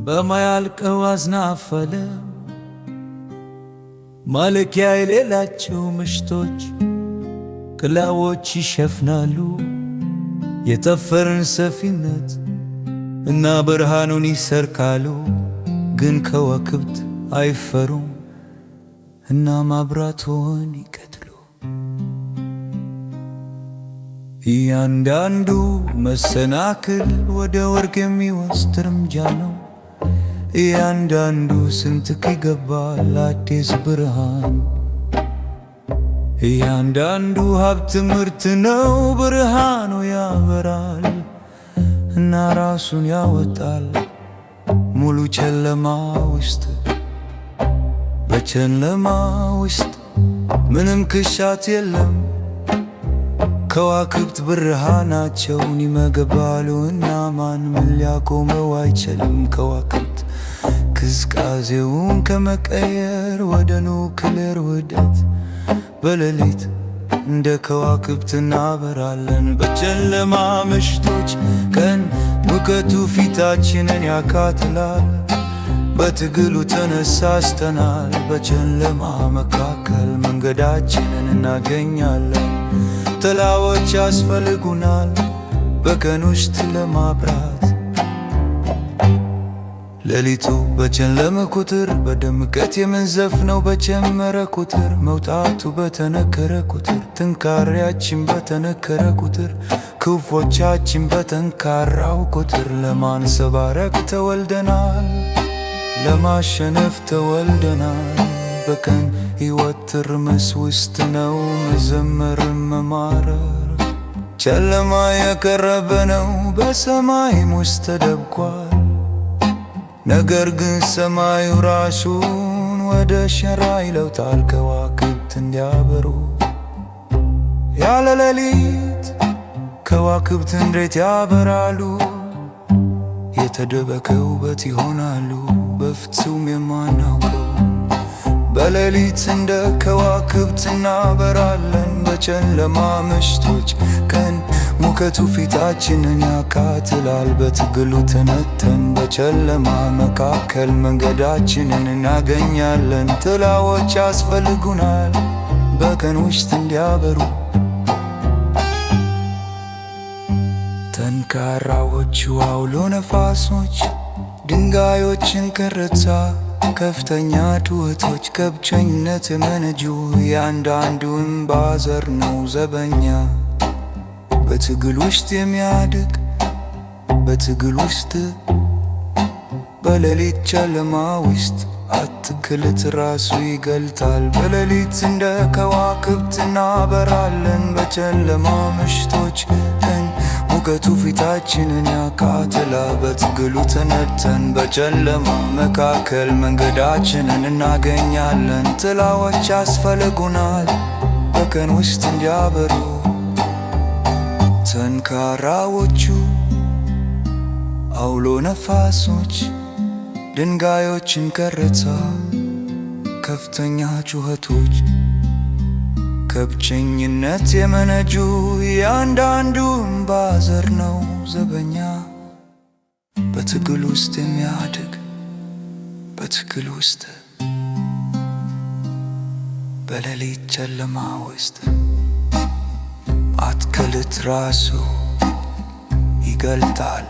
በማያልቀው አዝናፈለ ማለቂያ የሌላቸው ምሽቶች ክላዎች ይሸፍናሉ የጠፈርን ሰፊነት እና ብርሃኑን ይሰርካሉ። ግን ከዋክብት አይፈሩም እና ማብራቱን ይቀጥሉ። እያንዳንዱ መሰናክል ወደ ወርቅ የሚወስድ እርምጃ ነው። እያንዳንዱ ስንጥቅ ይገባል አዲስ ብርሃን። እያንዳንዱ ሀብት ምርት ነው፣ ብርሃኑ ያበራል እና ራሱን ያወጣል ሙሉ ጨለማ ውስጥ። በጨለማ ውስጥ ምንም ክሻት የለም። ከዋክብት ብርሃናቸውን ይመገባሉ እና ማንም ሊያቆመው አይችልም። ከዋክብት ቅዝቃዜውን ከመቀየር ወደ ኑክሌር ውህደት በሌሊት እንደ ከዋክብት እናበራለን። በጨለማ ምሽቶች ቀን ሙቀቱ ፊታችንን ያካትላል። በትግሉ ተነሳስተናል። በጨለማ መካከል መንገዳችንን እናገኛለን። ጥላዎች ያስፈልጉናል በቀን ውስጥ ለማብራት። ሌሊቱ በጨለመ ቁጥር በድምቀት የምንዘፍነው በጨመረ ቁጥር፣ መውጣቱ በተነከረ ቁጥር፣ ጥንካሬያችን በተነከረ ቁጥር፣ ክፎቻችን በጠንካራው ቁጥር። ለማንጸባረቅ ተወልደናል፣ ለማሸነፍ ተወልደናል። በቀን ሕይወት ትርምስ ውስጥ ነው መዘመርም መማረር። ጨለማ የቀረበ ነው በሰማይም ውስጥ ተደብቋል። ነገር ግን ሰማዩ ራሱን ወደ ሸራ ይለውጣል ከዋክብት እንዲያበሩ። ያለ ሌሊት ከዋክብት እንዴት ያበራሉ? የተደበቀ ውበት ይሆናሉ በፍጹም የማናውቀው። በሌሊት እንደ ከዋክብት እናበራለን። በጨለማ ምሽቶች ቀን ሙቀቱ ፊታችንን ያካትላል። በትግሉ ተነተን በጨለማ መካከል መንገዳችንን እናገኛለን። ጥላዎች ያስፈልጉናል በቀን ውስጥ እንዲያበሩ። ጠንካራዎቹ አውሎ ነፋሶች ድንጋዮችን ከረታ ከፍተኛ ጩኸቶች ከብቸኝነት የመነጁ። የአንዳንዱ እምባ ዘር ነው ዘበኛ በትግል ውስጥ የሚያድግ በትግል ውስጥ። በሌሊት ጨለማ ውስጥ አትክልት ራሱ ይገልጣል። በሌሊት እንደ ከዋክብት እናበራለን። በጨለማ ምሽቶች ቀን ሙቀቱ ፊታችንን ያካትላል። በትግሉ ተነድተን በጨለማ መካከል መንገዳችንን እናገኛለን። ጥላዎች ያስፈልጉናል በቀን ውስጥ እንዲያበሩ። ጠንካራዎቹ አውሎ ነፋሶች ድንጋዮችን ከረታ ከፍተኛ ጩኸቶች ከብቸኝነት የመነጁ። ያንዳንዱ እምባ ዘር ነው ዘበኛ በትግል ውስጥ የሚያድግ በትግል ውስጥ። በሌሊት ጨለማ ውስጥ አትክልት ራሱ ይገልጣል።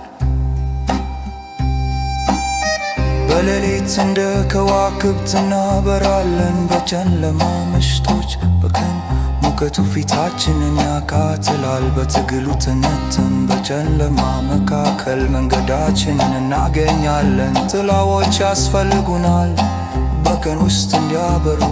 በሌሊት እንደ ከዋክብት እናበራለን። በጨለማ ምሽቶች በቀን ሙቀቱ ፊታችንን ያካትላል። በትግሉ ተነተን በጨለማ መካከል መንገዳችንን እናገኛለን። ጥላዎች ያስፈልጉናል በቀን ውስጥ እንዲያበሩ።